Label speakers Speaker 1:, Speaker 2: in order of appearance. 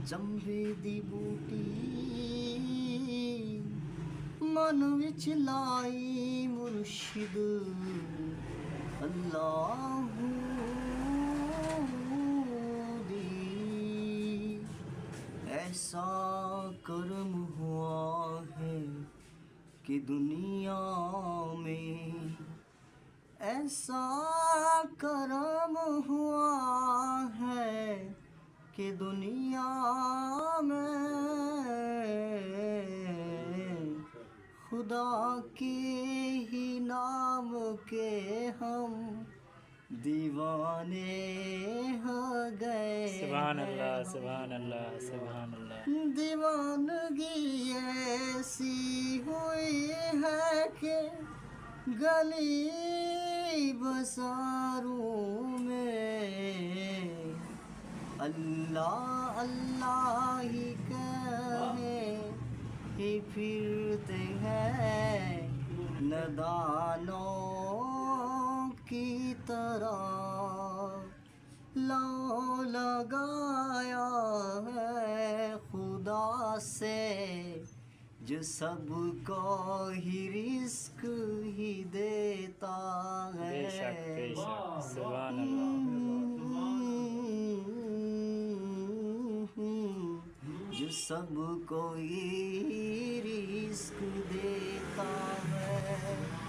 Speaker 1: चंबे दी बूटी मन विच लाई मुर्शिद अल्लाहू दी। ऐसा कर्म हुआ है कि दुनिया में, ऐसा करम हुआ है कि दुनिया में खुदा के ही नाम के हम दीवाने हो गए।
Speaker 2: सुभान अल्लाह, सुभान अल्लाह, सुभान अल्लाह।
Speaker 1: दीवानगी ऐसी हुई है कि गली बसारों में अल्लाह अल्लाह ही कहे ही फिरते हैं नदानों की तरह। लो लगाया है खुदा से जो सबको ही रिस्क ही देता है।
Speaker 2: बेशक बेशक, सुभान अल्लाह।
Speaker 1: जो सबको ही रिस्क देता है।